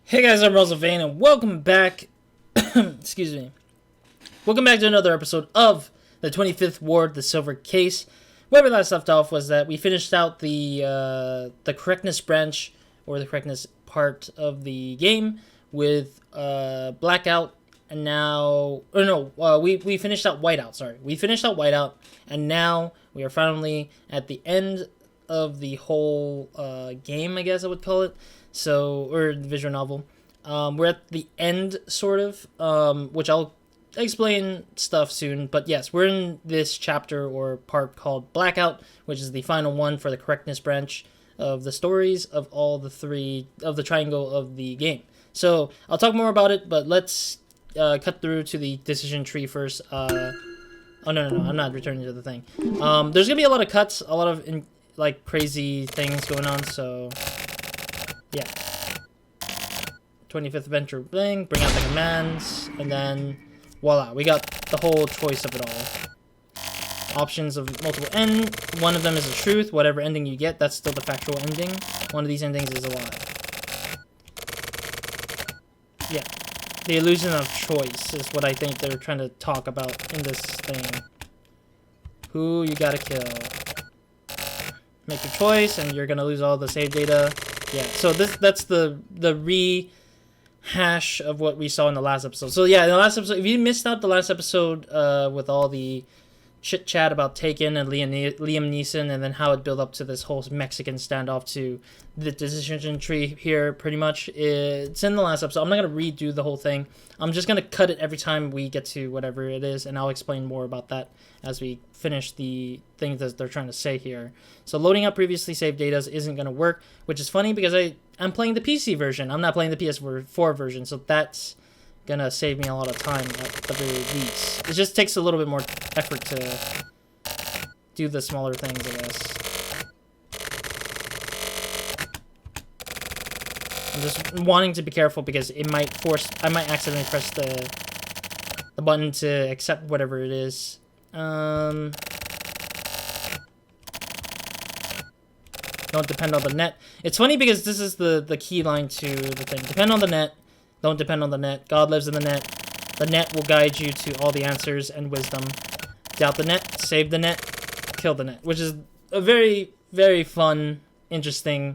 Hey guys, I'm RozaldVane, and welcome back. Excuse me. Welcome back to another episode of the 25th Ward, the Silver Case. Where we last left off was that we finished out the correctness branch, or the correctness part of the game, with Blackout, and now... we finished out Whiteout, sorry. We finished out Whiteout, and now we are finally at the end of the whole game, I guess I would call it. So, or visual novel. We're at the end, sort of, which I'll explain stuff soon. But yes, we're in this chapter or part called Blackout, which is the final one for the correctness branch of the stories of all the three, of the triangle of the game. So, I'll talk more about it, but let's cut through to the decision tree first. Oh, no, I'm not returning to the thing. There's gonna be a lot of cuts, a lot of, crazy things going on, so... yeah. 25th adventure thing, bring out the commands, and then voila, we got the whole choice of it all. Options of multiple end. One of them is the truth. Whatever ending you get, that's still the factual ending. One of these endings is a lie. Yeah. The illusion of choice is what I think they're trying to talk about in this thing. Who you gotta kill. Make your choice, and you're gonna lose all the save data. Yeah, so that's the rehash of what we saw in the last episode. So yeah, in the last episode, if you missed out the last episode with all the chit chat about Taken and Liam Neeson, and then how it built up to this whole Mexican standoff to the decision tree here, pretty much, it's in the last episode. I'm not gonna redo the whole thing. I'm just gonna cut it every time we get to whatever it is, and I'll explain more about that as we finish the things that they're trying to say here. So loading up previously saved data isn't gonna work, which is funny because I'm playing the PC version. I'm not playing the PS4 version, so that's gonna save me a lot of time at the very least. It just takes a little bit more effort to do the smaller things, I guess. I'm just wanting to be careful because it might I might accidentally press the button to accept whatever it is. Don't depend on the net. It's funny because this is the key line to the thing. Depend on the net. Don't depend on the net. God lives in the net. The net will guide you to all the answers and wisdom. Doubt the net. Save the net. Kill the net. Which is a very, very fun, interesting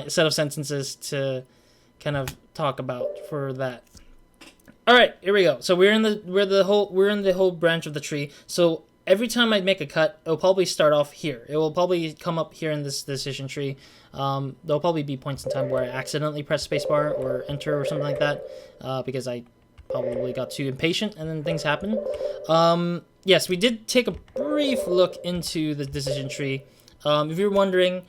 set of sentences to kind of talk about for that. All right, here we go. So we're in the whole branch of the tree. So every time I make a cut, it'll probably start off here. It will probably come up here in this decision tree. There'll probably be points in time where I accidentally press spacebar or enter or something like that, because I probably got too impatient and then things happen. Yes, we did take a brief look into the decision tree. If you're wondering,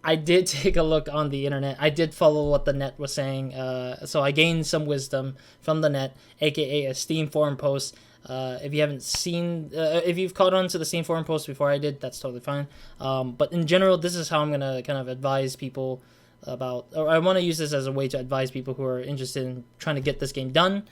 I did take a look on the internet. I did follow what the net was saying, so I gained some wisdom from the net, aka a Steam forum post. If you haven't seen, if you've caught on to the Steam forum post before I did, that's totally fine. But in general, this is how I'm gonna kind of advise people about, or I want to use this as a way to advise people who are interested in trying to get this game done.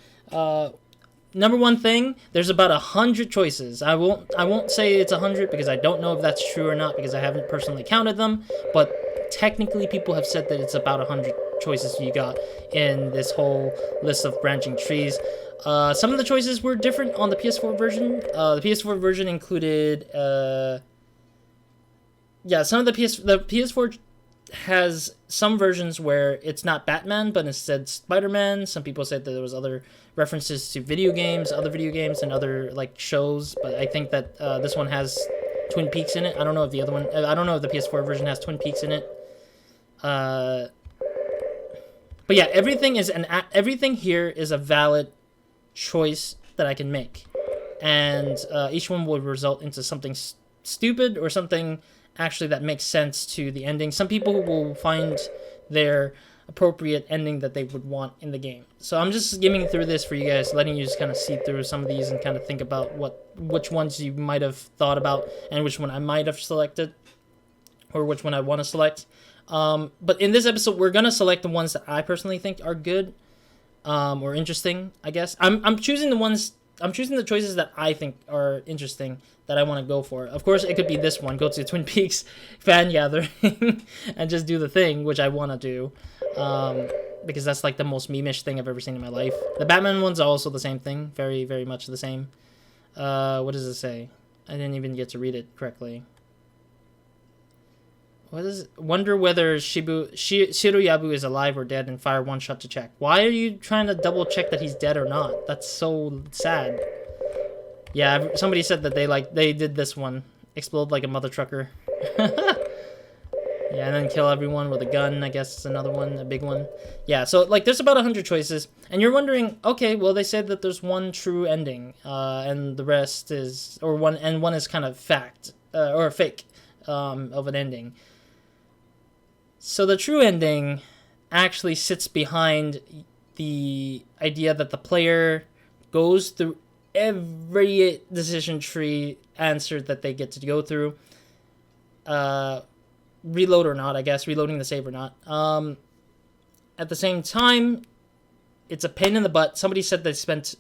Number one thing, there's about 100 choices. I won't say it's 100 because I don't know if that's true or not because I haven't personally counted them, but technically people have said that it's about 100 choices you got in this whole list of branching trees. Some of the choices were different on the PS4 version. The PS4 version included, some of the PS4 has some versions where it's not Batman, but instead Spider-Man. Some people said that there was other references to video games, other video games, and other shows. But I think that this one has Twin Peaks in it. I don't know if the other one. I don't know if the PS4 version has Twin Peaks in it. But yeah, everything here is a valid choice that I can make, and each one will result into something stupid or something actually that makes sense to the ending. Some people will find their appropriate ending that they would want in the game. So I'm just skimming through this for you guys, letting you just kind of see through some of these and kind of think about which ones you might have thought about and which one I might have selected or which one I want to select. But in this episode, we're gonna select the ones that I personally think are good or interesting, I guess. I'm choosing the choices that I think are interesting that I want to go for. Of course, it could be this one. Go to Twin Peaks fan gathering and just do the thing, which I want to do. because that's like the most meme-ish thing I've ever seen in my life. The Batman ones are also the same thing, very, very much the same. What does it say? I didn't even get to read it correctly. What is it? Wonder whether Shiroyabu is alive or dead and fire one shot to check. Why are you trying to double check that he's dead or not? That's so sad. Yeah, somebody said that they did this one. Explode like a mother trucker. Yeah, and then kill everyone with a gun, I guess is another one, a big one. Yeah, so like there's about 100 choices, and you're wondering, okay, well they said that there's one true ending, and the rest is, or one is kind of fact, or fake, of an ending. So the true ending actually sits behind the idea that the player goes through every decision tree answer that they get to go through. Reload or not, I guess, reloading the save or not. At the same time, it's a pain in the butt. Somebody said they spent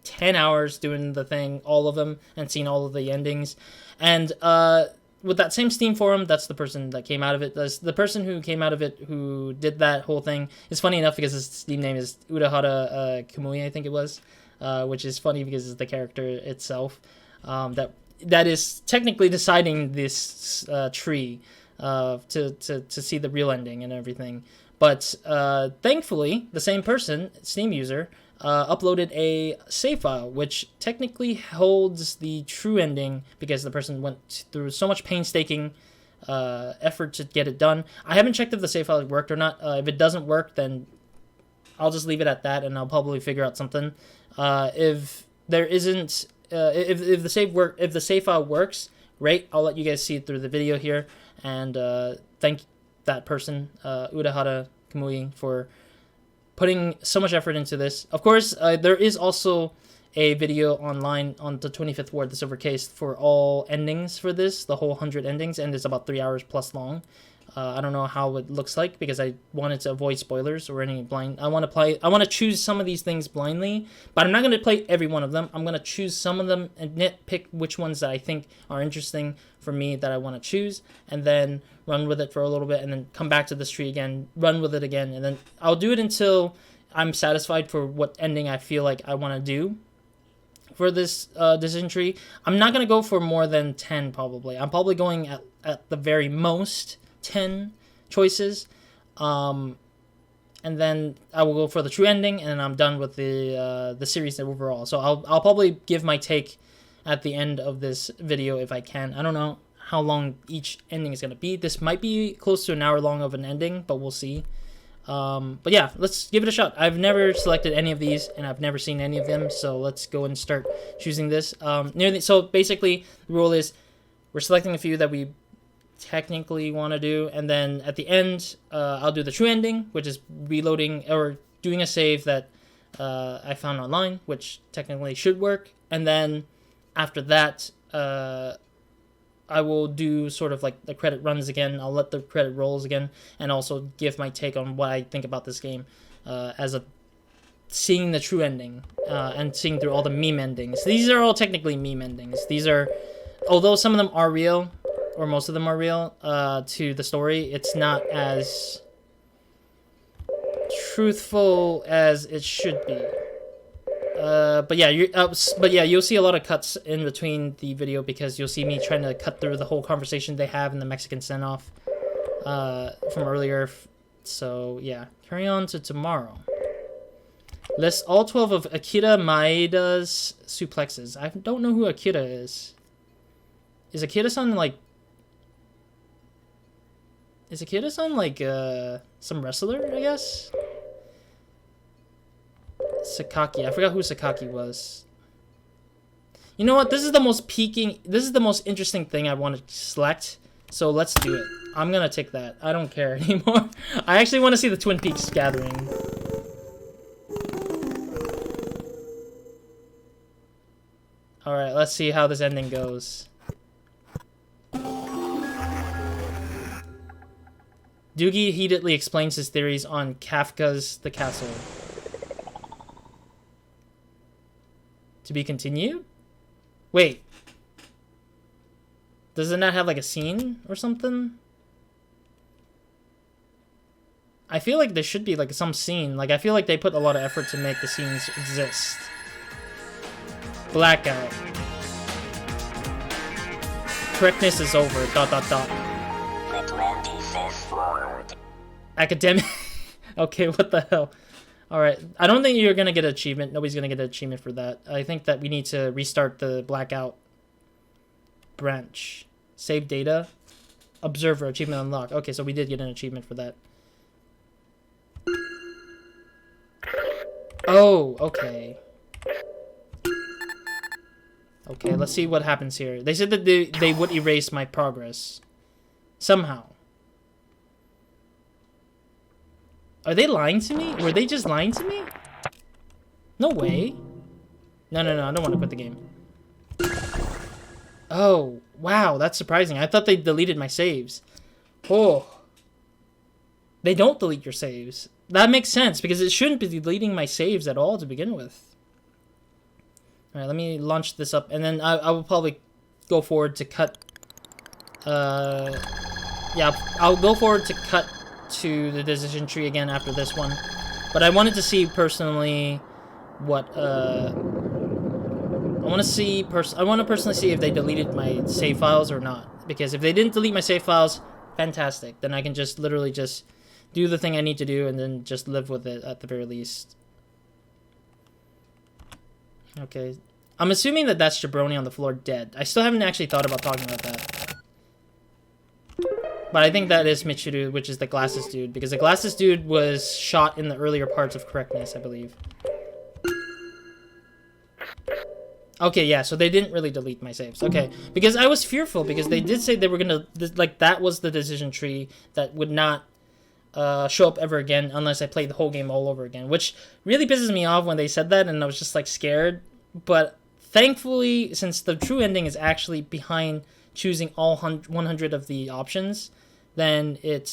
10 hours doing the thing, all of them, and seen all of the endings. And with that same Steam forum, that's the person that came out of it. The person who came out of it, who did that whole thing, is funny enough because his Steam name is Urahara Kamui, I think it was, which is funny because it's the character itself that is technically deciding this tree to see the real ending and everything. But thankfully, the same person, Steam user, uploaded a save file, which technically holds the true ending because the person went through so much painstaking effort to get it done. I haven't checked if the save file worked or not. If it doesn't work, then I'll just leave it at that, and I'll probably figure out something. If there isn't, if the save file works, great. I'll let you guys see it through the video here, and thank that person, Urahara Kamui, for putting so much effort into this. Of course, there is also a video online on the 25th Ward, the Silver Case, for all endings for this, the whole 100 endings, and it's about 3 hours plus long. I don't know how it looks like because I wanted to avoid spoilers or any blind. I want to choose some of these things blindly, but I'm not going to play every one of them. I'm going to choose some of them and nitpick which ones that I think are interesting for me that I want to choose, and then run with it for a little bit, and then come back to this tree again, run with it again, and then I'll do it until I'm satisfied for what ending I feel like I want to do for this decision tree. I'm not going to go for more than 10 probably. I'm probably going at the very most 10 choices, and then I will go for the true ending, and then I'm done with the series overall. So I'll probably give my take at the end of this video if I can. I don't know how long each ending is going to be. This might be close to an hour long of an ending, but we'll see. But yeah, let's give it a shot. I've never selected any of these, and I've never seen any of them, so let's go and start choosing this. So basically, the rule is we're selecting a few that we technically want to do, and then at the end I'll do the true ending, which is reloading or doing a save that I found online, which technically should work, and then after that I will do sort of like the credit runs again. I'll let the credit rolls again, and also give my take on what I think about this game as a seeing the true ending and seeing through all the meme endings. These are all technically meme endings. These are, although some of them are real, or most of them are real, to the story, it's not as truthful as it should be. But yeah, you'll see a lot of cuts in between the video because you'll see me trying to cut through the whole conversation they have in the Mexican send-off from earlier. So yeah, carry on to tomorrow. List all 12 of Akira Maeda's suplexes. I don't know who Akira is. Is Akira-san like... Is Akira-san like some wrestler, I guess? Sakaki. I forgot who Sakaki was. You know what? This is the most interesting thing I want to select. So let's do it. I'm gonna take that. I don't care anymore. I actually want to see the Twin Peaks gathering. Alright, let's see how this ending goes. Doogie heatedly explains his theories on Kafka's The Castle. To be continued? Wait. Does it not have like a scene or something? I feel like there should be like some scene. Like I feel like they put a lot of effort to make the scenes exist. Blackout. Correctness is over. ... The 25th word. Academic. Okay, what the hell? Alright, I don't think you're gonna get an achievement. Nobody's gonna get an achievement for that. I think that we need to restart the blackout branch. Save data. Observer, achievement unlocked. Okay, so we did get an achievement for that. Oh, okay. Okay, let's see what happens here. They said that they would erase my progress. Somehow. Are they lying to me? Were they just lying to me? No way. No, I don't want to quit the game. Oh, wow, that's surprising. I thought they deleted my saves. Oh. They don't delete your saves. That makes sense, because it shouldn't be deleting my saves at all to begin with. Alright, let me launch this up, and then I will probably go forward to cut... yeah, I'll go forward to cut to the decision tree again after this one. But I wanted to see personally what, I want to personally see if they deleted my save files or not. Because if they didn't delete my save files, fantastic. Then I can just literally just do the thing I need to do and then just live with it at the very least. Okay. I'm assuming that that's Jabroni on the floor dead. I still haven't actually thought about talking about that. But I think that is Michiru, which is the glasses dude. Because the glasses dude was shot in the earlier parts of correctness, I believe. Okay, yeah, so they didn't really delete my saves. Okay, because I was fearful, because they did say they were gonna, like, that was the decision tree that would not show up ever again unless I played the whole game all over again, which really pisses me off when they said that, and I was just, like, scared. But thankfully, since the true ending is actually behind choosing all 100 of the options, then it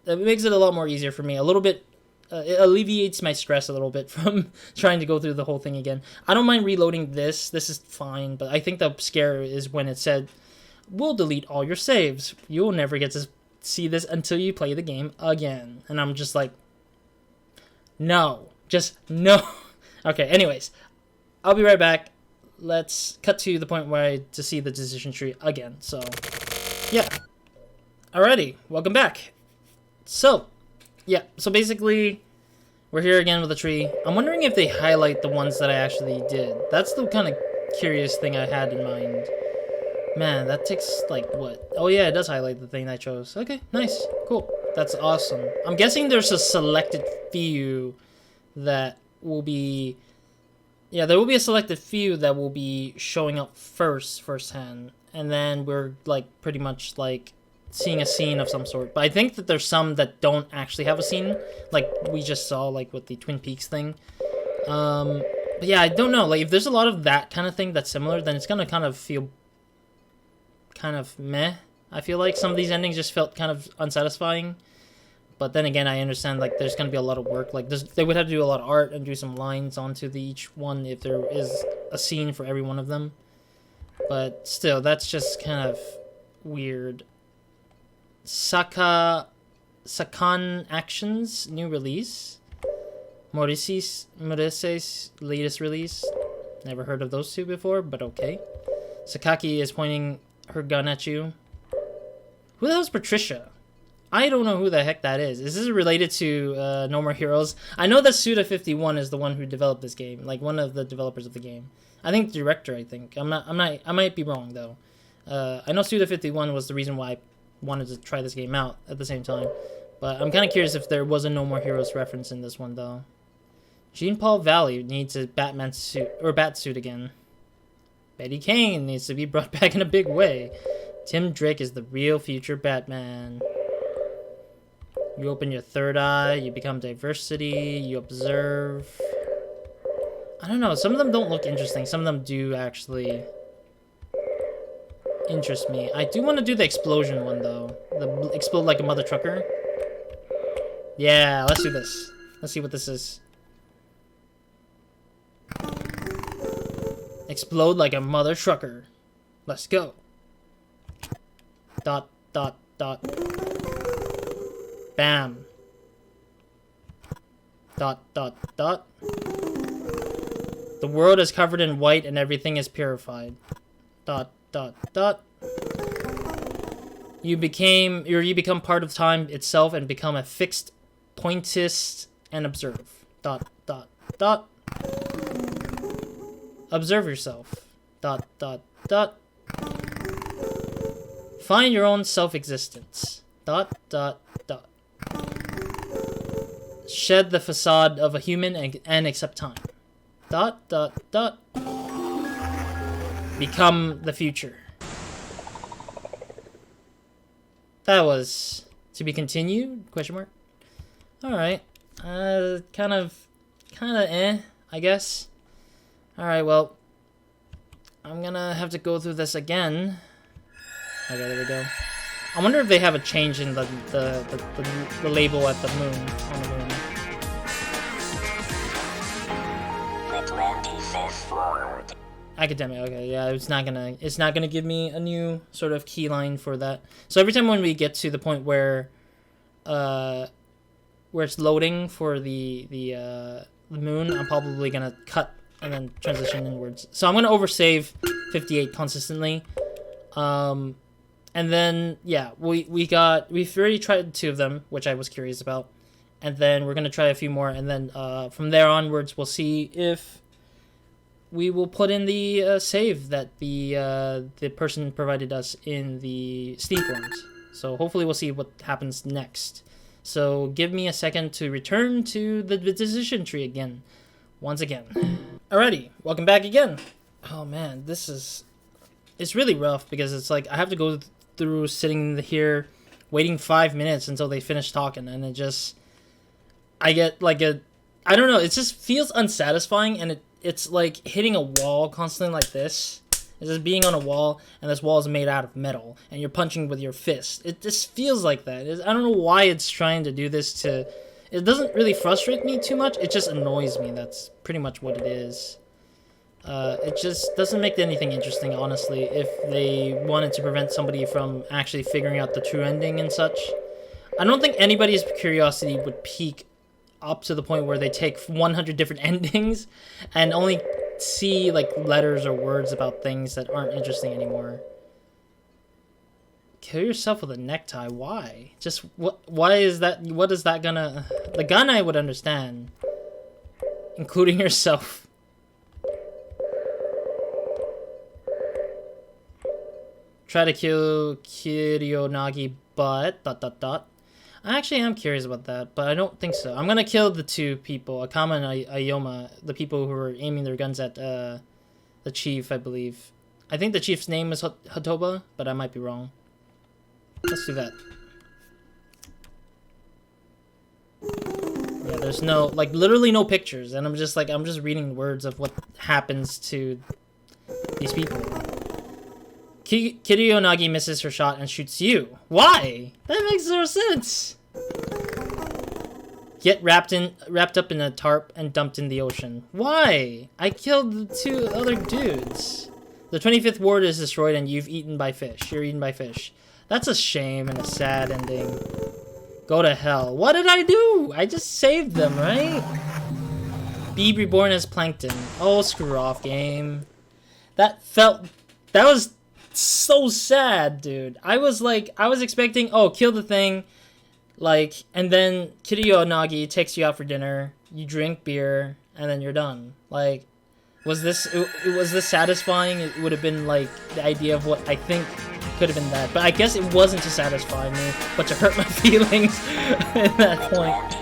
makes it a lot more easier for me. A little bit, it alleviates my stress a little bit from trying to go through the whole thing again. I don't mind reloading this. This is fine, but I think the scare is when it said, "We'll delete all your saves. You'll never get to see this until you play the game again." And I'm just like, no. Just no. Okay, anyways. I'll be right back. Let's cut to the point where to see the decision tree again. So, yeah. Alrighty, welcome back. So, yeah, so basically, we're here again with the tree. I'm wondering if they highlight the ones that I actually did. That's the kind of curious thing I had in mind. Man, that takes, like, what? Oh, yeah, it does highlight the thing I chose. Okay, nice. Cool. That's awesome. I'm guessing there's a selected few that will be... Yeah, there will be a selected few that will be showing up firsthand. And then we're, like, pretty much, like, seeing a scene of some sort. But I think that there's some that don't actually have a scene. Like, we just saw, like, with the Twin Peaks thing. But yeah, I don't know. Like, if there's a lot of that kind of thing that's similar, then it's gonna kind of feel... kind of meh. I feel like some of these endings just felt kind of unsatisfying. But then again, I understand, like, there's going to be a lot of work. Like, they would have to do a lot of art and do some lines onto each one if there is a scene for every one of them. But still, that's just kind of weird. Sakan Actions, new release. Morise's latest release. Never heard of those two before, but okay. Sakaki is pointing her gun at you. Who the hell's Patricia? I don't know who the heck that is. Is this related to No More Heroes? I know that Suda51 is the one who developed this game, like one of the developers of the game. I think the director. I think I might be wrong though. I know Suda51 was the reason why I wanted to try this game out at the same time, but I'm kind of curious if there was a No More Heroes reference in this one though. Jean-Paul Valley needs a Batman suit or bat suit again. Betty Kane needs to be brought back in a big way. Tim Drake is the real future Batman. You open your third eye, you become diversity, you observe. I don't know, some of them don't look interesting. Some of them do actually interest me. I do want to do the explosion one, though. The explode like a mother trucker. Yeah, let's do this. Let's see what this is. Explode like a mother trucker. Let's go. ... Bam. Dot, dot, dot. The world is covered in white and everything is purified. Dot, dot, dot. You become part of time itself and become a fixed pointist and observe. Dot, dot, dot. Observe yourself. Dot, dot, dot. Find your own self-existence. Dot, dot, dot. Shed the facade of a human and accept time. Dot, dot, dot. Become the future. That was to be continued? Question mark. All right. Kind of I guess. All right. Well, I'm gonna have to go through this again. Okay, there we go. I wonder if they have a change in the label at the moon on the moon. The 25th word. Academic. Okay, yeah, it's not gonna give me a new sort of key line for that. So every time when we get to the point where it's loading for the moon, I'm probably gonna cut and then transition inwards. So I'm gonna oversave 58 consistently. And then yeah, we've already tried 2 of them, which I was curious about, and then we're gonna try a few more, and then from there onwards we'll see if we will put in the save that the person provided us in the Steam forums. So hopefully we'll see what happens next. So give me a second to return to the decision tree again, once again. Alrighty, welcome back again. Oh man, it's really rough because it's like I have to go through sitting here waiting 5 minutes until they finish talking, and I get like I don't know, it just feels unsatisfying, and it's like hitting a wall constantly like this. It's just being on a wall, and this wall is made out of metal, and you're punching with your fist. It just feels like that. I don't know why it's trying to do this to... It doesn't really frustrate me too much, it just annoys me. That's pretty much what it is. It just doesn't make anything interesting, honestly, if they wanted to prevent somebody from actually figuring out the true ending and such. I don't think anybody's curiosity would peak up to the point where they take 100 different endings and only see like letters or words about things that aren't interesting anymore. Kill yourself with a necktie. Why? Just why is that? What is that gonna... The gun I would understand, including yourself. Try to kill Kuyanagi, but... I actually am curious about that, but I don't think so. I'm gonna kill the 2 people, Akama and Ayoma, the people who were aiming their guns at the chief, I believe. I think the chief's name is Hatoba, but I might be wrong. Let's do that. Yeah, there's no, like, literally no pictures, and I'm just reading words of what happens to these people. Kuyanagi misses her shot and shoots you. Why? That makes no sense. Get wrapped up in a tarp and dumped in the ocean. Why? I killed the 2 other dudes. The 25th ward is destroyed and you've eaten by fish. You're eaten by fish. That's a shame and a sad ending. Go to hell. What did I do? I just saved them, right? Be reborn as plankton. Oh, screw off, game. That was so sad, dude. I was expecting, oh, kill the thing, like, and then Kuyanagi takes you out for dinner, you drink beer, and then you're done. Like, was this satisfying? It would have been like the idea of what I think could have been that, but I guess it wasn't to satisfy me, but to hurt my feelings at that point.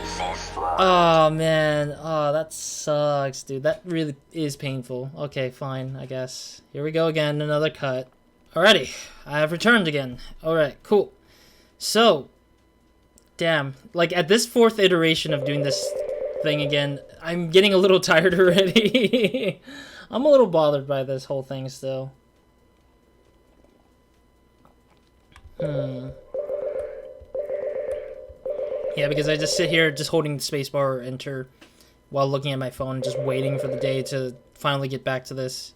Oh man, oh, that sucks, dude. That really is painful. Okay, fine, I guess. Here we go again, another cut. Alrighty, I have returned again. Alright, cool. So, damn, like at this 4th iteration of doing this thing again, I'm getting a little tired already. I'm a little bothered by this whole thing still. Yeah, because I just sit here just holding the spacebar or enter while looking at my phone, just waiting for the day to finally get back to this.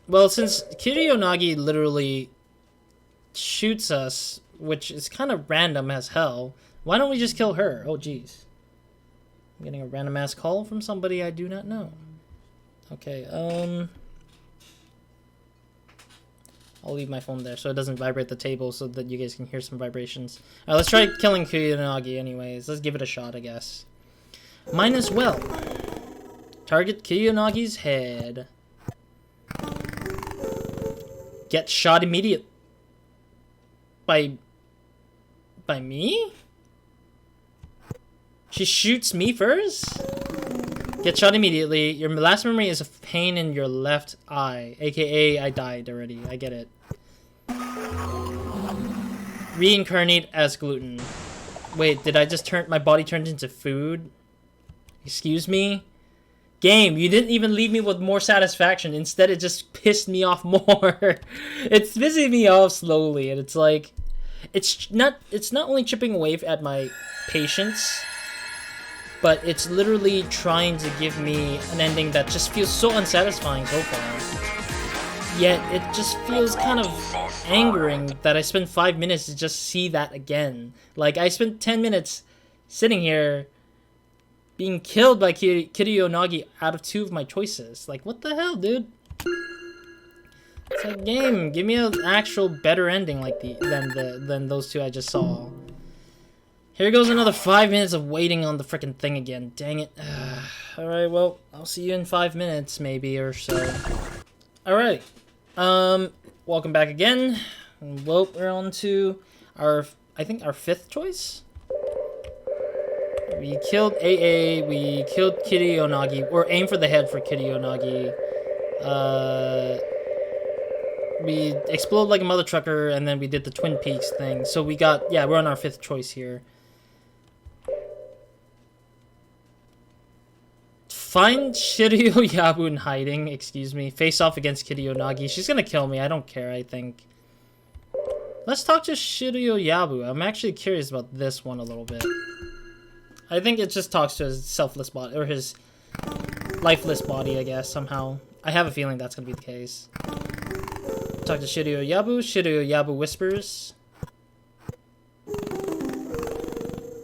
Well, since Kuyanagi literally shoots us which is kind of random as hell. Why don't we just kill her? Oh, jeez. I'm getting a random ass call from somebody I do not know. Okay, I'll leave my phone there so it doesn't vibrate the table so that you guys can hear some vibrations. Alright, let's try killing Kuyanagi anyways. Let's give it a shot, I guess. Mine as well. Target Kuyanagi's head. Get shot immediate. By me? She shoots me first? Get shot immediately. Your last memory is a pain in your left eye. AKA, I died already. I get it. Reincarnate as gluten. Wait, did I just turn... My body turned into food? Excuse me? Game, you didn't even leave me with more satisfaction. Instead, it just pissed me off more. It's pissing me off slowly, and it's like... It's not only chipping away at my patience, but it's literally trying to give me an ending that just feels so unsatisfying so far. Yet, it just feels kind of angering that I spent 5 minutes to just see that again. Like, I spent 10 minutes sitting here being killed by Kuyanagi out of 2 of my choices. Like, what the hell, dude? It's like, game, give me an actual better ending like than those 2 I just saw. Here goes another 5 minutes of waiting on the frickin' thing again. Dang it. Alright, well, I'll see you in 5 minutes, maybe, or so. Alright. Welcome back again. Well, we're on to our, I think, our 5th choice? We killed AA, we killed Kuyanagi, or aim for the head for Kuyanagi. We explode like a mother trucker, and then we did the Twin Peaks thing. So we got, yeah, we're on our 5th choice here. Find Shiryu Yabu in hiding, excuse me. Face off against Kuyanagi. She's gonna kill me, I don't care, I think. Let's talk to Shiryu Yabu. I'm actually curious about this one a little bit. I think it just talks to his selfless body, or his lifeless body, I guess, somehow. I have a feeling that's gonna be the case. Talk to Shiryu Yabu. Shiryu Yabu whispers,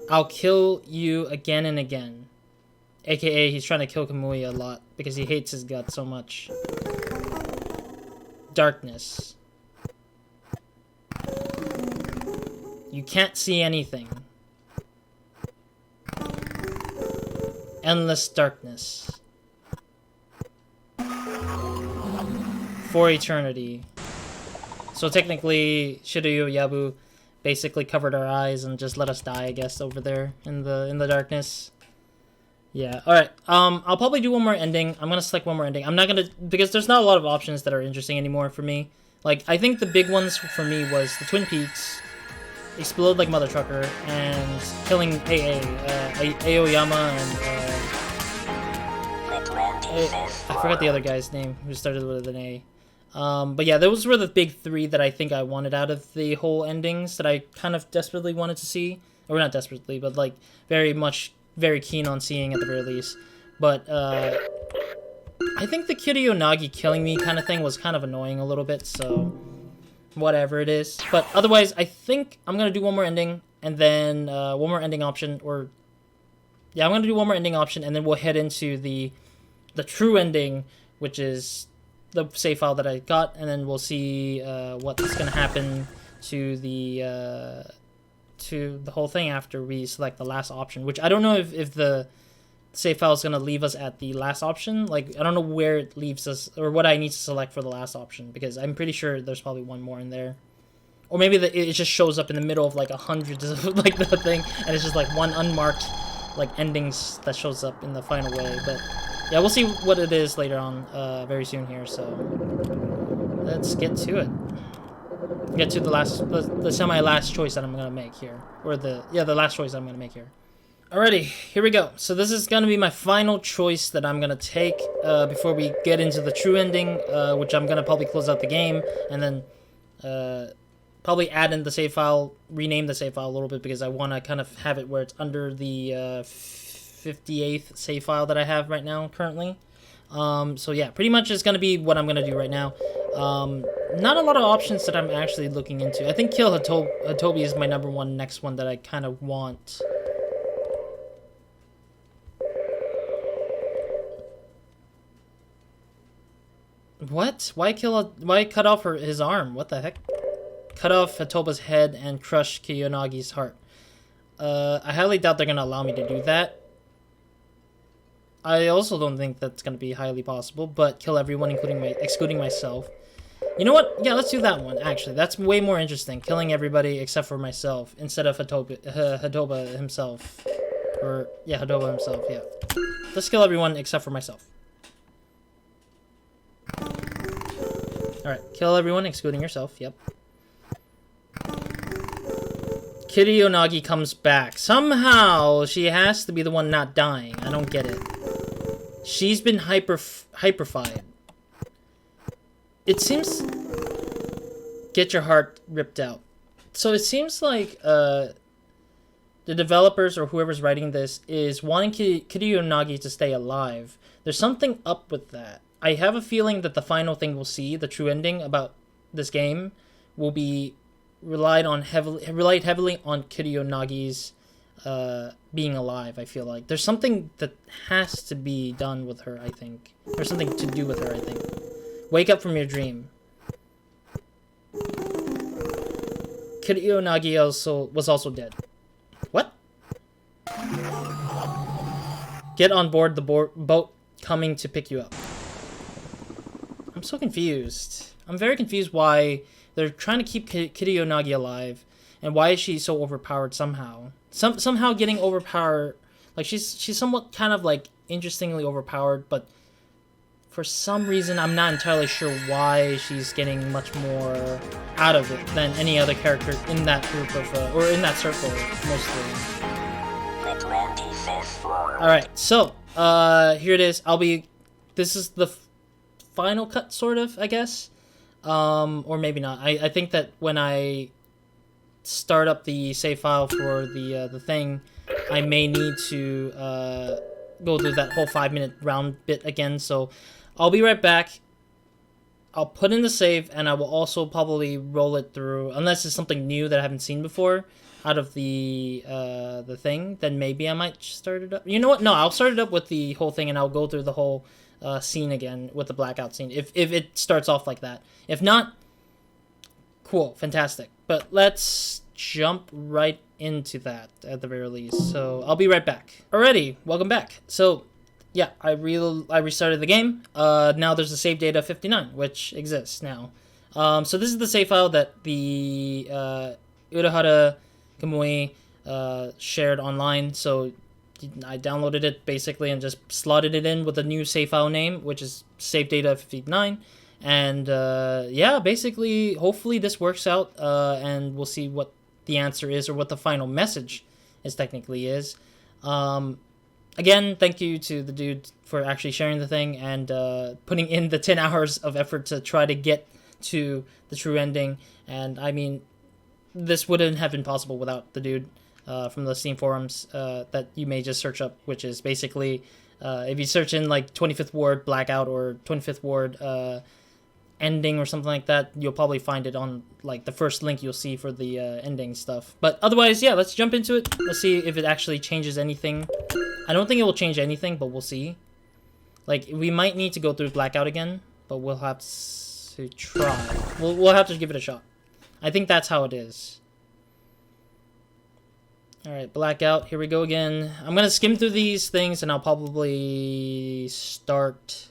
I'll kill you again and again. AKA, he's trying to kill Kamui a lot because he hates his gut so much. Darkness. You can't see anything. Endless darkness. For eternity. So technically, Shiryu Yabu basically covered our eyes and just let us die, I guess, over there in the darkness. Yeah, alright. I'll probably do one more ending. I'm gonna select one more ending. I'm not gonna... Because there's not a lot of options that are interesting anymore for me. Like, I think the big ones for me was the Twin Peaks, Explode Like Mother Trucker, and killing Aoyama, and... I forgot the other guy's name, who started with an A. But yeah, those were the big 3 that I think I wanted out of the whole endings that I kind of desperately wanted to see. Or not desperately, but like very keen on seeing at the very least. But I think the Kuyanagi killing me kind of thing was kind of annoying a little bit, so whatever it is. But otherwise, I think I'm going to do one more ending, and then one more ending option, or... Yeah, I'm going to do one more ending option, and then we'll head into the true ending, which is the save file that I got, and then we'll see what's going to happen to the whole thing after we select the last option, which I don't know if the save file is going to leave us at the last option. Like, I don't know where it leaves us, or what I need to select for the last option, because I'm pretty sure there's probably one more in there. Or maybe it just shows up in the middle of like 100 of like the thing, and it's just like one unmarked like endings that shows up in the final way. But yeah, we'll see what it is later on, very soon here. So let's get to it. Get to the semi-last choice that I'm gonna make here, or the last choice I'm gonna make here. Alrighty, here we go. So this is gonna be my final choice that I'm gonna take before we get into the true ending, which I'm gonna probably close out the game and then probably add in the save file, rename the save file a little bit, because I want to kind of have it where it's under the 58th save file that I have right now currently. So yeah, pretty much is gonna be what I'm gonna do right now. Not a lot of options that I'm actually looking into. I think kill Hitobi is my #1 next one that I kind of want. What? Why cut off his arm? What the heck? Cut off Hitoba's head and crush Kuyanagi's heart. I highly doubt they're gonna allow me to do that. I also don't think that's gonna be highly possible, but kill everyone, excluding myself. You know what? Yeah, let's do that one, actually. That's way more interesting. Killing everybody except for myself, instead of Hitoba himself. Or, yeah, Hitoba himself, yeah. Let's kill everyone except for myself. Alright, kill everyone excluding yourself, yep. Kuyanagi comes back. Somehow, she has to be the one not dying. I don't get it. She's been hyperfied. It seems... Get your heart ripped out. So it seems like the developers or whoever's writing this is wanting Kuyanagi to stay alive. There's something up with that. I have a feeling that the final thing we'll see, the true ending about this game, will be relied heavily on Kuyanagi's being alive. I feel like there's something that has to be done with her. I think there's something to do with her. I think. Wake up from your dream. Kuyanagi was also dead. What? Get on board the boat coming to pick you up. I'm so confused. I'm very confused why they're trying to keep Kuyanagi alive, and why is she so overpowered somehow? Somehow getting overpowered, like she's somewhat kind of like interestingly overpowered, but for some reason I'm not entirely sure why she's getting much more out of it than any other character in that group of or in that circle mostly. The 25th floor. All right, so here it is. This is the final cut, sort of, I guess. Or maybe not. I think that when I start up the save file for the thing, I may need to go through that whole 5-minute round bit again. So I'll be right back. I'll put in the save, and I will also probably roll it through, unless it's something new that I haven't seen before out of the thing. Then maybe I might start it up. You know what? No, I'll start it up with the whole thing, and I'll go through the whole scene again with the blackout scene if it starts off like that. If not, cool, fantastic. But let's jump right into that at the very least. So I'll be right back. Alrighty, welcome back. So yeah, I restarted the game. Now there's a save data of 59, which exists now. So this is the save file that the Urahara Kamui shared online. So I downloaded it basically and just slotted it in with a new save file name, which is save data 59. And yeah, basically, hopefully this works out, and we'll see what the answer is, or what the final message technically is. Again, thank you to the dude for actually sharing the thing and putting in the 10 hours of effort to try to get to the true ending. And I mean, this wouldn't have been possible without the dude from the Steam forums that you may just search up, which is basically if you search in like 25th Ward Blackout or 25th Ward ending or something like that, you'll probably find it on like the first link you'll see for the ending stuff. But otherwise, yeah, let's jump into it. Let's see if it actually changes anything. I don't think it will change anything, but we'll see. Like, we might need to go through Blackout again, but we'll have to try. We'll have to give it a shot. I think that's how it is. Alright, Blackout, here we go again. I'm gonna skim through these things, and I'll probably start...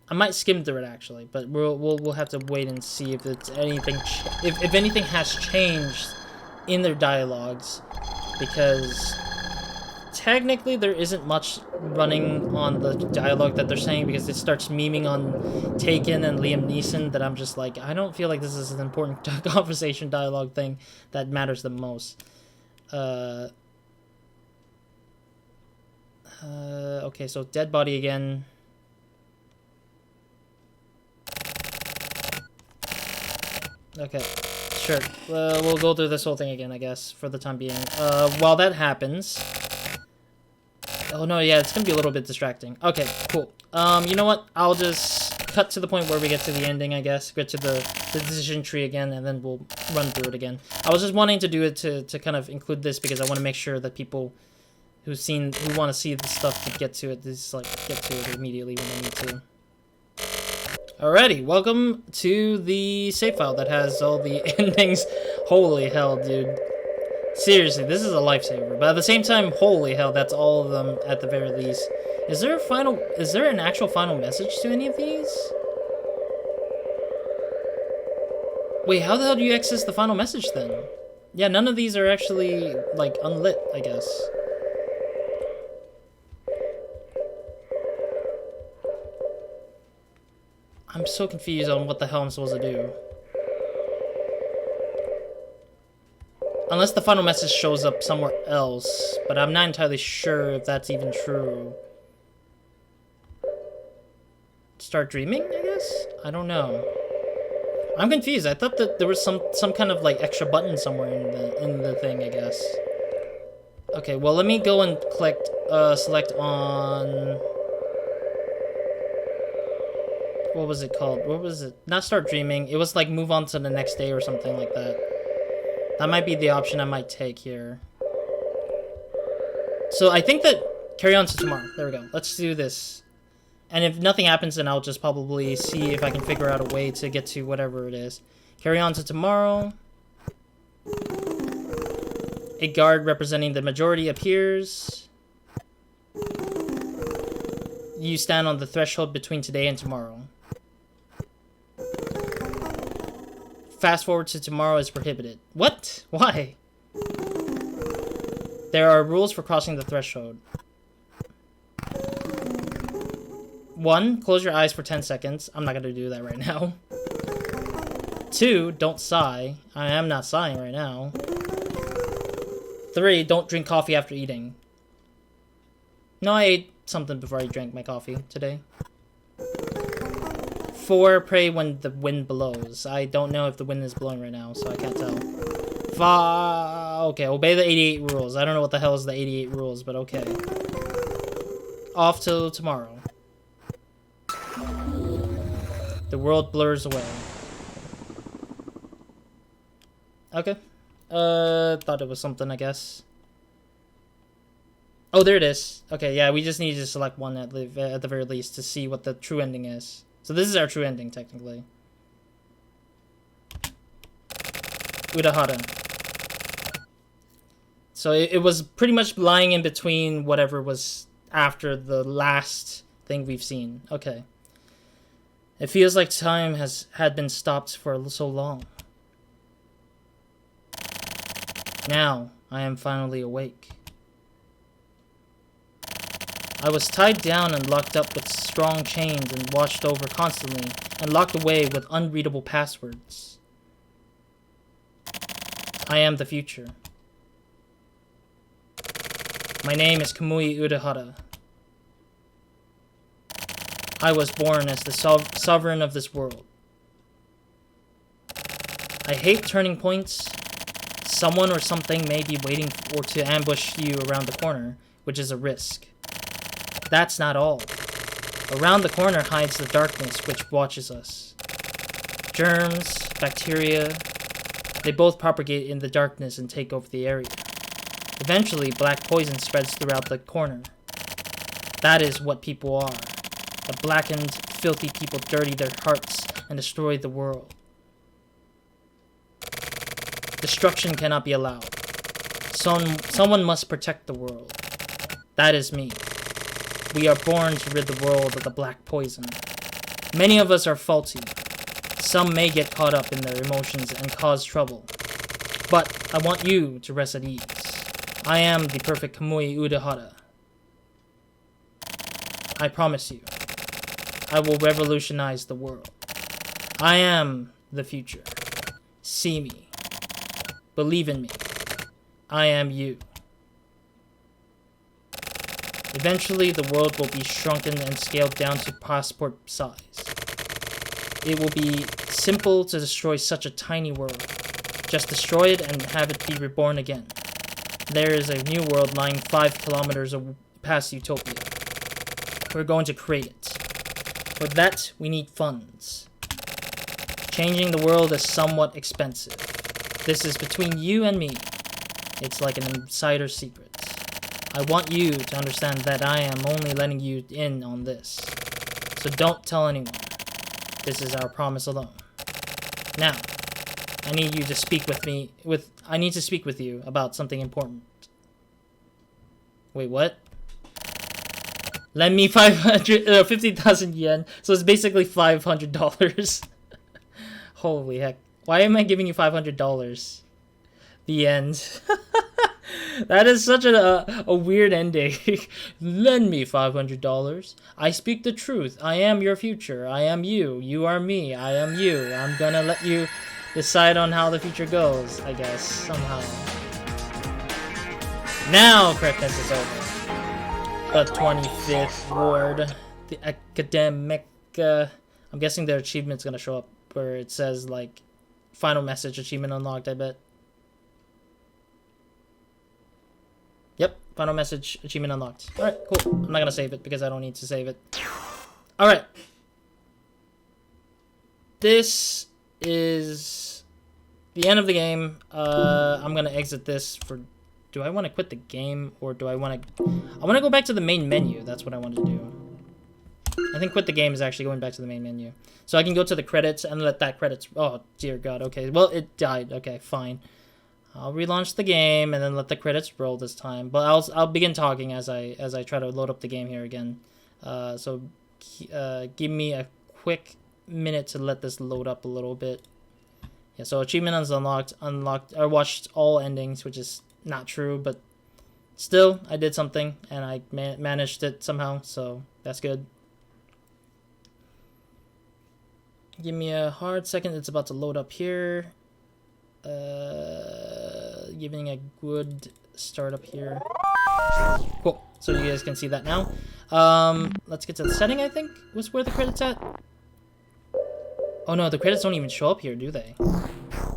I might skim through it actually, but we'll have to wait and see if it's anything if anything has changed in their dialogues, because technically there isn't much running on the dialogue that they're saying, because it starts memeing on Taken and Liam Neeson that I'm just like, I don't feel like this is an important conversation dialogue thing that matters the most. Okay, so dead body again. Okay, sure. We'll go through this whole thing again, I guess, for the time being. While that happens, Oh no, yeah, it's gonna be a little bit distracting. Okay, cool. You know what? I'll just cut to the point where we get to the ending, I guess. Get to the decision tree again, and then we'll run through it again. I was just wanting to do it to kind of include this because I want to make sure that people who want to see the stuff to get to it, just like get to it immediately when they need to. Alrighty, welcome to the save file that has all the endings. Holy hell, dude. Seriously, this is a lifesaver. But at the same time, holy hell, that's all of them at the very least. Is there an actual final message to any of these? Wait, how the hell do you access the final message then? Yeah, none of these are actually, like, unlit, I guess. I'm so confused on what the hell I'm supposed to do. Unless the final message shows up somewhere else, but I'm not entirely sure if that's even true. Start dreaming, I guess? I don't know. I'm confused. I thought that there was some kind of like extra button somewhere in the thing, I guess. Okay, well let me go and select on what was it called? What was it? Not start dreaming. It was like move on to the next day or something like that. That might be the option I might take here. So I think that carry on to tomorrow. There we go. Let's do this. And if nothing happens, then I'll just probably see if I can figure out a way to get to whatever it is. Carry on to tomorrow. A guard representing the majority appears. You stand on the threshold between today and tomorrow. Fast forward to tomorrow is prohibited. What? Why? There are rules for crossing the threshold. 1. Close your eyes for 10 seconds. I'm not going to do that right now. 2. Don't sigh. I am not sighing right now. 3. Don't drink coffee after eating. No, I ate something before I drank my coffee today. 4. Pray when the wind blows. I don't know if the wind is blowing right now, so I can't tell. 5. Okay, obey the 88 rules. I don't know what the hell is the 88 rules, but okay. Off till tomorrow. The world blurs away. Okay. Thought it was something, I guess. Oh, there it is. Okay, yeah, we just need to select one at the very least to see what the true ending is. So this is our true ending, technically. Urahara. So it was pretty much lying in between whatever was after the last thing we've seen. Okay. It feels like time had been stopped for so long. Now, I am finally awake. I was tied down and locked up with strong chains and watched over constantly and locked away with unreadable passwords. I am the future. My name is Kamui Urahara. I was born as the sovereign of this world. I hate turning points. Someone or something may be waiting to ambush you around the corner, which is a risk. That's not all. Around the corner hides the darkness which watches us. Germs, bacteria, they both propagate in the darkness and take over the area. Eventually, black poison spreads throughout the corner. That is what people are. The blackened, filthy people dirty their hearts and destroy the world. Destruction cannot be allowed. Someone must protect the world. That is me. We are born to rid the world of the black poison. Many of us are faulty. Some may get caught up in their emotions and cause trouble. But I want you to rest at ease. I am the perfect Kamui Urahara. I promise you, I will revolutionize the world. I am the future. See me. Believe in me. I am you. Eventually, the world will be shrunken and scaled down to passport size. It will be simple to destroy such a tiny world. Just destroy it and have it be reborn again. There is a new world lying 5 past utopia. We're going to create it. For that, we need funds. Changing the world is somewhat expensive. This is between you and me. It's like an insider secret. I want you to understand that I am only letting you in on this. So don't tell anyone. This is our promise alone. Now, I need you to speak with me. I need to speak with you about something important. Wait, what? Lend me 50,000 yen. So it's basically $500. Holy heck. Why am I giving you $500? The end. That is such a weird ending. Lend me $500. I speak the truth. I am your future. I am you. You are me. I am you. I'm gonna let you decide on how the future goes, I guess, somehow. Now correctness is over. The 25th ward. The academic... I'm guessing their achievement's gonna show up where it says, like, final message achievement unlocked, I bet. Yep, final message achievement unlocked. Alright, cool. I'm not gonna save it because I don't need to save it. Alright. This is the end of the game. I'm gonna exit this for... Do I want to quit the game or do I want to... I want to go back to the main menu. That's what I want to do. I think quit the game is actually going back to the main menu. So I can go to the credits and let that credits... Oh, dear God. Okay, well, it died. Okay, fine. I'll relaunch the game and then let the credits roll this time. But I'll begin talking as I try to load up the game here again. So give me a quick minute to let this load up a little bit. Yeah, so achievement is unlocked. I watched all endings, which is not true, but still, I did something and I managed it somehow, so that's good. Give me a hard second. It's about to load up here. Giving a good start up here. Cool. So you guys can see that now. Let's get to the setting, I think, was where the credits at. Oh no, the credits don't even show up here, do they?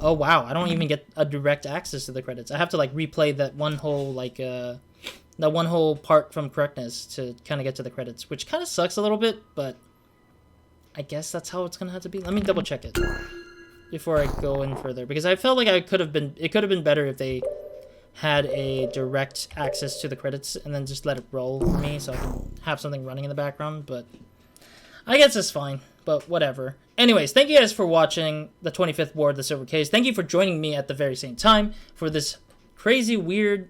Oh wow, I don't even get a direct access to the credits. I have to like replay that one whole like that one whole part from correctness to kind of get to the credits, which kind of sucks a little bit, but I guess that's how it's gonna have to be. Let me double check it before I go in further, because I felt like it could have been better if they had a direct access to the credits and then just let it roll for me so I can have something running in the background, but I guess it's fine, but whatever. Anyways, thank you guys for watching the 25th Ward, the Silver Case. Thank you for joining me at the very same time for this crazy, weird,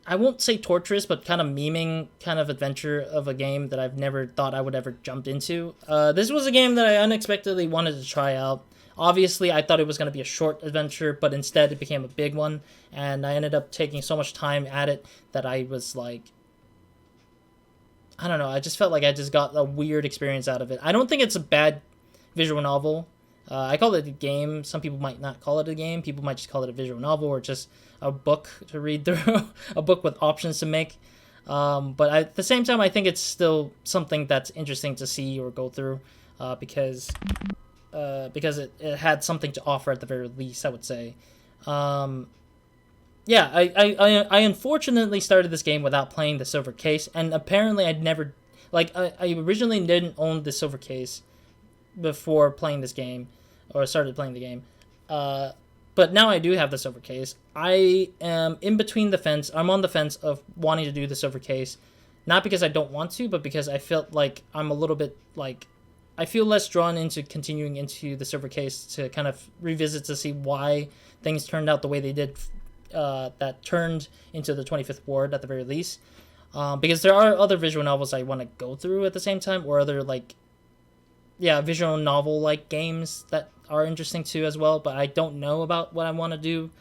I won't say torturous, but kind of memeing kind of adventure of a game that I've never thought I would ever jump into. This was a game that I unexpectedly wanted to try out. Obviously, I thought it was going to be a short adventure, but instead it became a big one, and I ended up taking so much time at it that I was like, I don't know, I just felt like I just got a weird experience out of it. I don't think it's a bad visual novel. I call it a game. Some people might not call it a game. People might just call it a visual novel or just a book to read through, a book with options to make. But at the same time, I think it's still something that's interesting to see or go through because it had something to offer at the very least, I would say. Yeah, I unfortunately started this game without playing the Silver Case, and apparently I'd never... Like, I originally didn't own the Silver Case before playing this game, or started playing the game. But now I do have the Silver Case. I am in between the fence. I'm on the fence of wanting to do the Silver Case. Not because I don't want to, but because I felt like I'm a little bit, like... I feel less drawn into continuing into the Silver Case to kind of revisit to see why things turned out the way they did, that turned into the 25th Ward at the very least. Because there are other visual novels I want to go through at the same time, or other, like, yeah, visual novel-like games that are interesting too as well, but I don't know about what I want to do.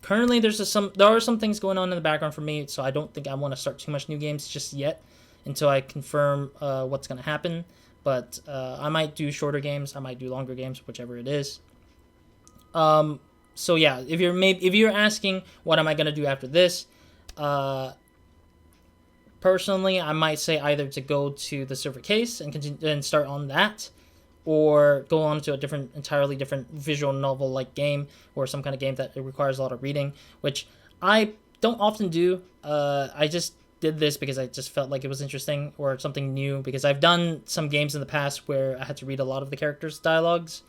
Currently, there are some things going on in the background for me, so I don't think I want to start too much new games just yet until I confirm what's going to happen. But I might do shorter games, I might do longer games, whichever it is. So yeah, if you're asking what am I going to do after this, personally, I might say either to go to the Silver Case and continue and start on that, or go on to a entirely different visual novel-like game, or some kind of game that it requires a lot of reading, which I don't often do. I just did this because I just felt like it was interesting or something new, because I've done some games in the past where I had to read a lot of the characters' dialogues,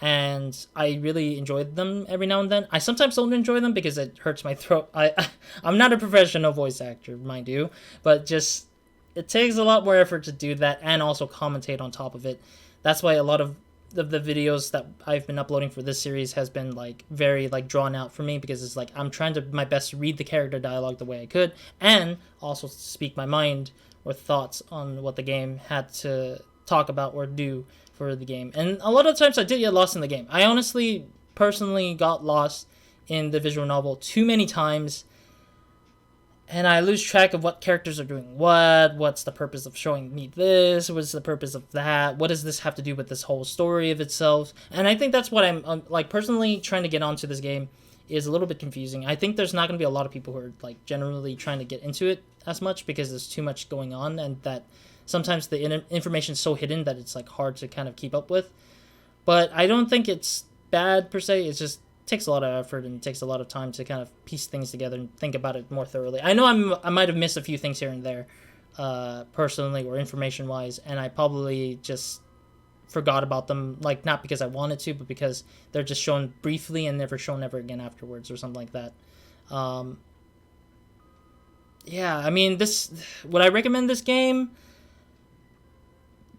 and I really enjoyed them every now and then. I sometimes don't enjoy them because it hurts my throat. I'm not a professional voice actor, mind you, but just it takes a lot more effort to do that and also commentate on top of it. That's why a lot of the videos that I've been uploading for this series has been like very like drawn out for me, because it's like I'm trying to my best to read the character dialogue the way I could and also speak my mind or thoughts on what the game had to talk about or do for the game. And a lot of times I did get lost in the game. I honestly personally got lost in the visual novel too many times, and I lose track of what characters are doing what's the purpose of showing me this, what's the purpose of that, what does this have to do with this whole story of itself. And I think that's what I'm like personally trying to get onto this game is a little bit confusing. I think there's not going to be a lot of people who are like generally trying to get into it as much because there's too much going on, and that sometimes the information is so hidden that it's like hard to kind of keep up with. But I don't think it's bad per se. It's just takes a lot of effort and takes a lot of time to kind of piece things together and think about it more thoroughly. I know I might have missed a few things here and there, personally or information wise, and I probably just forgot about them, like not because I wanted to, but because they're just shown briefly and never shown ever again afterwards or something like that. Yeah, I mean, would I recommend this game?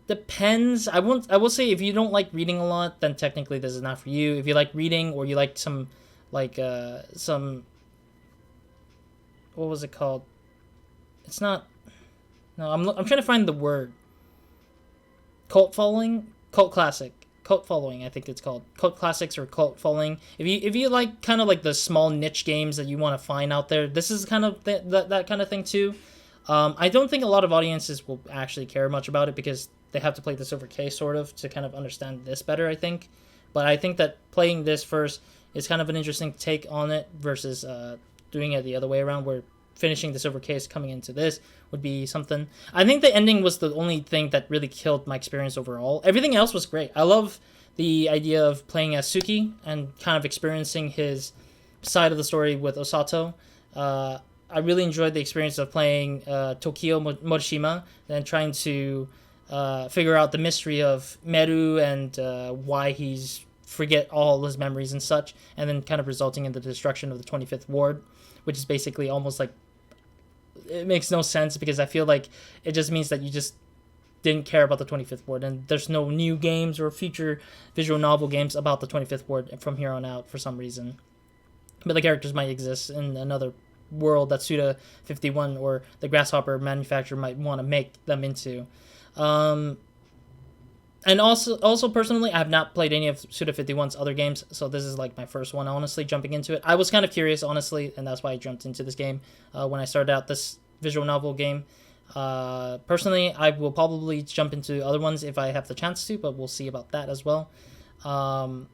Depends. I will say if you don't like reading a lot, then technically this is not for you. If you like reading or you like some some, what was it called? It's not. No, I'm trying to find the word. Cult following, cult classic, cult following. I think it's called cult classics or cult following. If you like kind of like the small niche games that you want to find out there, this is kind of that kind of thing too. I don't think a lot of audiences will actually care much about it because they have to play this over case sort of to kind of understand this better, I think. But I think that playing this first is kind of an interesting take on it versus doing it the other way around, where finishing this over case coming into this would be something. I think the ending was the only thing that really killed my experience overall. Everything else was great. I love the idea of playing as Suki and kind of experiencing his side of the story with Osato. I really enjoyed the experience of playing Tokio Morishima and trying to figure out the mystery of Meru and why he's forget all his memories and such, and then kind of resulting in the destruction of the 25th Ward, which is basically almost like, it makes no sense because I feel like it just means that you just didn't care about the 25th Ward, and there's no new games or future visual novel games about the 25th Ward from here on out for some reason. But the characters might exist in another world that Suda 51 or the Grasshopper manufacturer might want to make them into. And also personally, I have not played any of Suda 51's other games, so this is like my first one, honestly, jumping into it. I was kind of curious, honestly, and that's why I jumped into this game when I started out this visual novel game. Personally, I will probably jump into other ones if I have the chance to, but we'll see about that as well. But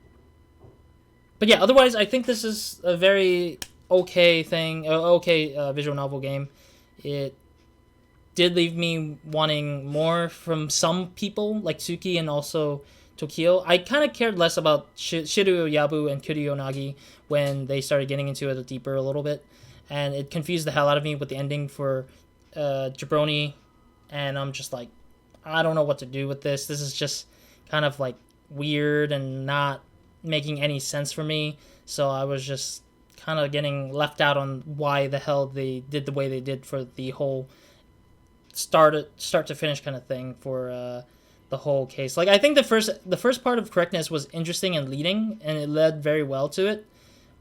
yeah, otherwise, I think this is a very okay visual novel game. It did leave me wanting more from some people, like Tsuki and also Tokio. I kind of cared less about Shiru Yabu and Kuyanagi when they started getting into it deeper a little bit, and it confused the hell out of me with the ending for Jabroni, and I'm just like, I don't know what to do with this. This is just kind of like weird and not making any sense for me, so I was just kind of getting left out on why the hell they did the way they did for the whole start to finish kind of thing for the whole case. Like, I think the first part of Correctness was interesting and leading, and it led very well to it,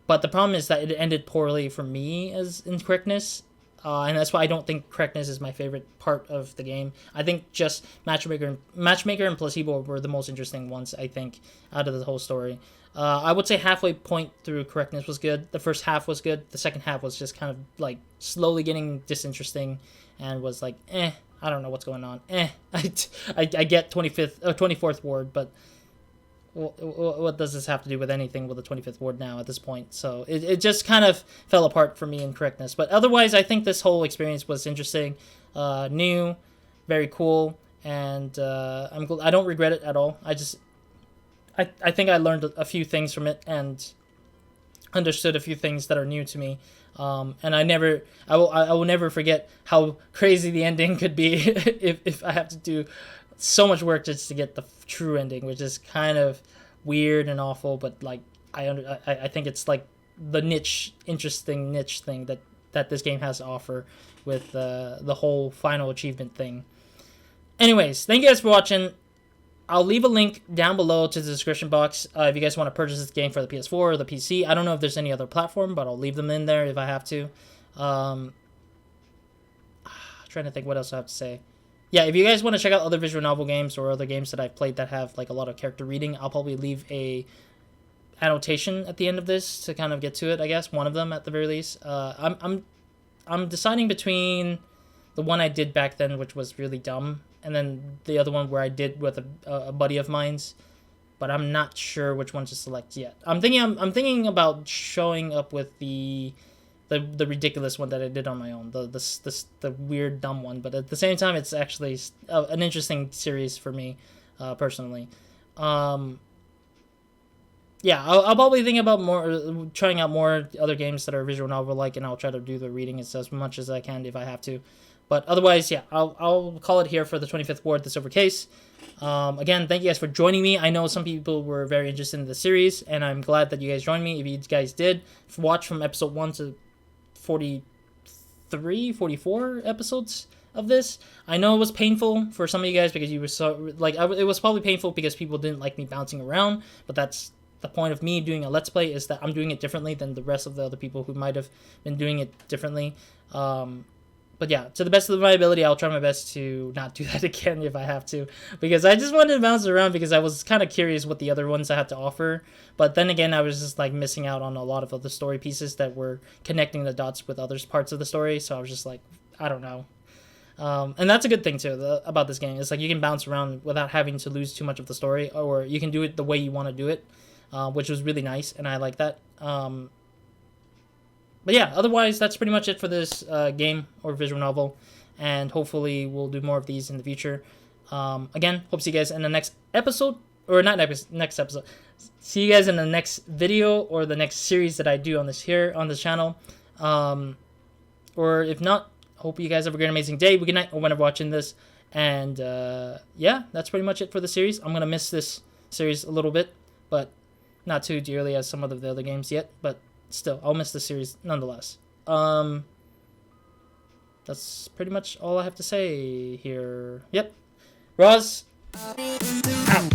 but the problem is that it ended poorly for me as in Correctness, and that's why I don't think Correctness is my favorite part of the game. I think just Matchmaker and Placebo were the most interesting ones, I think, out of the whole story. I would say halfway point through Correctness was good. The first half was good. The second half was just kind of like slowly getting disinteresting and was like, I don't know what's going on. I get 24th Ward, but what does this have to do with anything with the 25th Ward now at this point? So it just kind of fell apart for me in Correctness. But otherwise, I think this whole experience was interesting, new, very cool, and I don't regret it at all. I think I learned a few things from it, and understood a few things that are new to me. And I will never forget how crazy the ending could be if I have to do so much work just to get the true ending, which is kind of weird and awful. But like I think it's like the interesting niche thing that this game has to offer with the whole final achievement thing. Anyways, thank you guys for watching. I'll leave a link down below to the description box if you guys want to purchase this game for the PS4 or the PC. I don't know if there's any other platform, but I'll leave them in there if I have to. Trying to think what else I have to say. Yeah, if you guys want to check out other visual novel games or other games that I've played that have like a lot of character reading, I'll probably leave a annotation at the end of this to kind of get to it. I guess one of them at the very least. I'm deciding between the one I did back then, which was really dumb, and then the other one where I did with a buddy of mine's, but I'm not sure which one to select yet. I'm thinking about showing up with the ridiculous one that I did on my own, the weird dumb one. But at the same time, it's actually an interesting series for me, personally. Yeah, I'll probably think about trying out more other games that are visual novel like, and I'll try to do the reading as much as I can if I have to. But otherwise, yeah, I'll call it here for the 25th Ward, the Silver Case. Again, thank you guys for joining me. I know some people were very interested in the series, and I'm glad that you guys joined me. If you guys did, watch from episode 1 to 43, 44 episodes of this. I know it was painful for some of you guys because you were so, like, it was probably painful because people didn't like me bouncing around, but that's the point of me doing a Let's Play, is that I'm doing it differently than the rest of the other people who might have been doing it differently. But yeah, to the best of my ability, I'll try my best to not do that again if I have to, because I just wanted to bounce around because I was kind of curious what the other ones I had to offer. But then again, I was just like missing out on a lot of other story pieces that were connecting the dots with other parts of the story. So I was just like, I don't know. And that's a good thing too about this game. It's like you can bounce around without having to lose too much of the story, or you can do it the way you want to do it, which was really nice, and I like that. But yeah, otherwise, that's pretty much it for this game or visual novel, and hopefully we'll do more of these in the future. Again, hope to see you guys in the next episode, or not next episode. See you guys in the next video or the next series that I do on this channel. Or if not, hope you guys have a great, amazing day, good night, or whenever watching this. And yeah, that's pretty much it for the series. I'm gonna miss this series a little bit, but not too dearly as some of the other games yet, but still, I'll miss the series nonetheless. That's pretty much all I have to say here. Yep. Roz, out.